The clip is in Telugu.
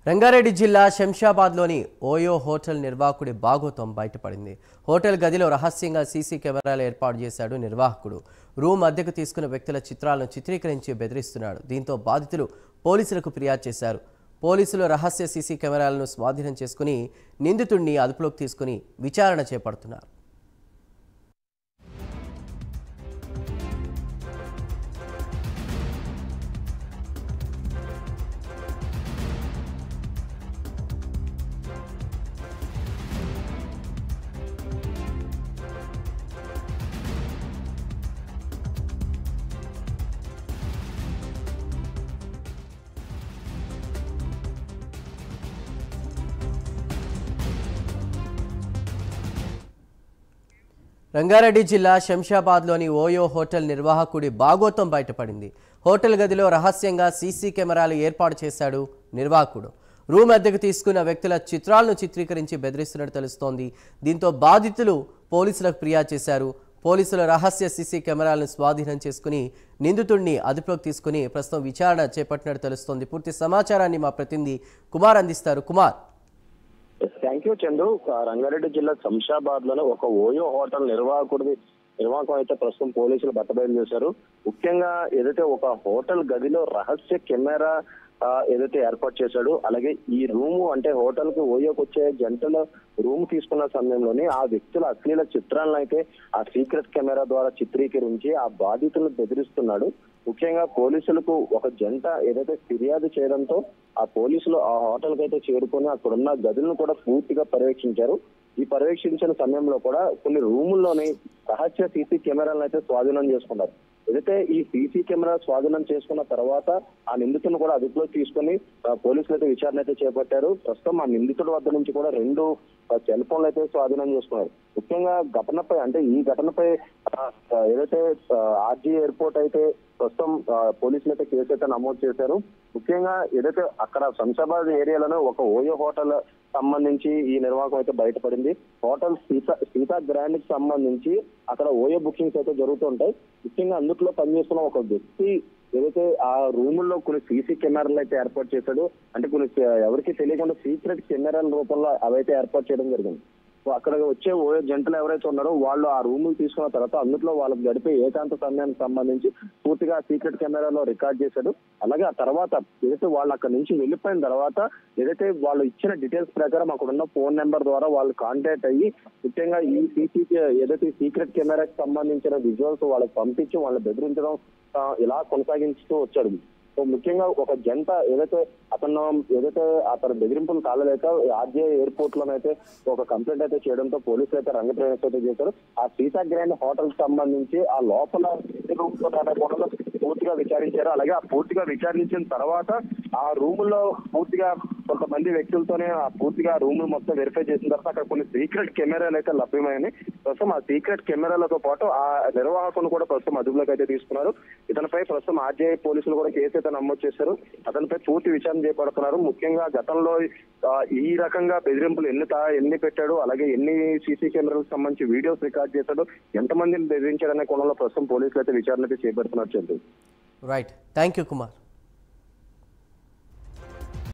రంగారెడ్డి జిల్లా శంషాబాద్లోని ఓయో హోటల్ నిర్వాహకుడి బాగోతం బయటపడింది. హోటల్ గదిలో రహస్యంగా సీసీ కెమెరాలు ఏర్పాటు చేశాడు నిర్వాహకుడు. రూమ్ అద్దెకు తీసుకున్న వ్యక్తుల చిత్రాలను చిత్రీకరించి బెదిరిస్తున్నాడు. దీంతో బాధితులు పోలీసులకు ఫిర్యాదు చేశారు. పోలీసులు రహస్య సీసీ కెమెరాలను స్వాధీనం చేసుకుని నిందితుడిని అదుపులోకి తీసుకుని విచారణ చేపడుతున్నారు. రంగారెడ్డి జిల్లా శంషాబాద్లోని ఓయో హోటల్ నిర్వాహకుడి బాగోతం బయటపడింది. హోటల్ గదిలో రహస్యంగా సీసీ కెమెరాలు ఏర్పాటు చేశాడు నిర్వాహకుడు. రూమ్ అద్దెకు తీసుకున్న వ్యక్తుల చిత్రాలను చిత్రీకరించి బెదిరిస్తున్నట్టు తెలుస్తోంది. దీంతో బాధితులు పోలీసులకు ఫిర్యాదు చేశారు. పోలీసులు రహస్య సీసీ కెమెరాలను స్వాధీనం చేసుకుని నిందితుడిని అదుపులోకి తీసుకుని ప్రస్తుతం విచారణ చేపట్టినట్టు తెలుస్తోంది. పూర్తి సమాచారాన్ని మా ప్రతినిధి కుమార్ అందిస్తారు. కుమార్. Thank you Chandu. రంగారెడ్డి జిల్లా శంషాబాద్ లోనే ఒక ఓయో హోటల్ నిర్వాహకం అయితే ప్రస్తుతం పోలీసులు బట్టబయలు చేశారు. ముఖ్యంగా ఏదైతే ఒక హోటల్ గదిలో రహస్య కెమెరా ఏదైతే ఏర్పాటు చేశాడు, అలాగే ఈ రూము అంటే హోటల్ కి ఓయోకి వచ్చే జంటల రూమ్ తీసుకున్న సమయంలోనే ఆ వ్యక్తుల అశ్లీల చిత్రాలను అయితే ఆ సీక్రెట్ కెమెరా ద్వారా చిత్రీకరించి ఆ బాధితులను బెదిరిస్తున్నాడు. ముఖ్యంగా పోలీసులకు ఒక జంట ఏదైతే ఫిర్యాదు చేయడంతో ఆ పోలీసులు ఆ హోటల్ కి అయితే చేరుకొని అక్కడున్న గదులను కూడా పూర్తిగా పర్యవేక్షించారు. ఈ పర్యవేక్షించిన సమయంలో కూడా కొన్ని రూముల్లోని రహస్య సీసీ కెమెరాలను అయితే స్వాధీనం చేసుకున్నారు. ఏదైతే ఈ సీసీ కెమెరా స్వాధీనం చేసుకున్న తర్వాత ఆ నిందితులను కూడా అదుపులో తీసుకుని పోలీసులు అయితే విచారణ అయితే చేపట్టారు. ప్రస్తుతం ఆ నిందితుడి వద్ద నుంచి కూడా 2 సెల్ ఫోన్లు అయితే స్వాధీనం చేసుకున్నారు. ముఖ్యంగా ఈ ఘటనపై ఏదైతే ఆర్జీ ఎయిర్పోర్ట్ అయితే ప్రస్తుతం పోలీసులు అయితే కేసు అయితే నమోదు చేశారు. ముఖ్యంగా ఏదైతే అక్కడ శంషాబాద్ ఏరియాలోనే ఒక ఓయో హోటల్ సంబంధించి ఈ నిర్వాహకం అయితే బయటపడింది. హోటల్ సీతా గ్రాండ్ కి సంబంధించి అక్కడ ఓయో బుకింగ్స్ అయితే జరుగుతుంటాయి. ముఖ్యంగా అందులో పనిచేస్తున్న ఒక వ్యక్తి ఏదైతే ఆ రూముల్లో కొన్ని సీసీ కెమెరాలు అయితే ఏర్పాటు చేశాడు. అంటే కొన్ని ఎవరికి తెలియకుండా సీక్రెట్ కెమెరాల రూపంలో అవైతే ఏర్పాటు చేయడం జరిగింది. అక్కడ వచ్చే ఓయో జంటలు ఎవరైతే ఉన్నారో వాళ్ళు ఆ రూములు తీసుకున్న తర్వాత అందులో వాళ్ళకి గడిపే ఏకాంత సమయానికి సంబంధించి పూర్తిగా సీక్రెట్ కెమెరాలో రికార్డ్ చేశాడు. అలాగే ఆ తర్వాత ఏదైతే వాళ్ళు అక్కడ నుంచి వెళ్ళిపోయిన తర్వాత ఏదైతే వాళ్ళు ఇచ్చిన డీటెయిల్స్ ప్రకారం అక్కడ ఉన్న ఫోన్ నెంబర్ ద్వారా వాళ్ళు కాంటాక్ట్ అయ్యి ముఖ్యంగా ఈ ఏదైతే సీక్రెట్ కెమెరాకి సంబంధించిన విజువల్స్ వాళ్ళకి పంపించి వాళ్ళని బెదిరించడం ఇలా కొనసాగించుతూ వచ్చాడు. సో ముఖ్యంగా ఒక జంట ఏదైతే అతను బెదిరింపులు కాలలేక ఆర్జే ఎయిర్పోర్ట్ లోనైతే ఒక కంప్లైంట్ అయితే చేయడంతో పోలీసులు అయితే రంగప్రవేశం అయితే చేశారు. ఆ సీతా గ్రాండ్ హోటల్ కి సంబంధించి ఆ లోపల పూర్తిగా విచారించారు. అలాగే ఆ పూర్తిగా విచారించిన తర్వాత ఆ రూముల్లో పూర్తిగా కొంతమంది వ్యక్తులతోనే ఆ పూర్తిగా రూములు మొత్తం వెరిఫై చేసిన తర్వాత అక్కడ కొన్ని సీక్రెట్ కెమెరాలు అయితే లభ్యమయ్యాయి. ప్రస్తుతం ఆ సీక్రెట్ కెమెరాలతో పాటు ఆ నిర్వాహకును కూడా ప్రస్తుతం అదుపులోకి అయితే తీసుకున్నారు. ఇతనిపై ప్రస్తుతం ఆర్జీఐ పోలీసులు కూడా కేసు అయితే నమోదు చేశారు. అతనిపై పూర్తి విచారణ చేపడుతున్నారు. ముఖ్యంగా గతంలో ఈ రకంగా బెదిరింపులు ఎన్ని పెట్టాడు, అలాగే ఎన్ని సీసీ కెమెరాలకు సంబంధించి వీడియోస్ రికార్డ్ చేశాడు, ఎంతమందిని బెదిరించాడనే కోణంలో ప్రస్తుతం పోలీసులు అయితే విచారణ అయితే చేపడుతున్నారు. Right, thank you Kumar.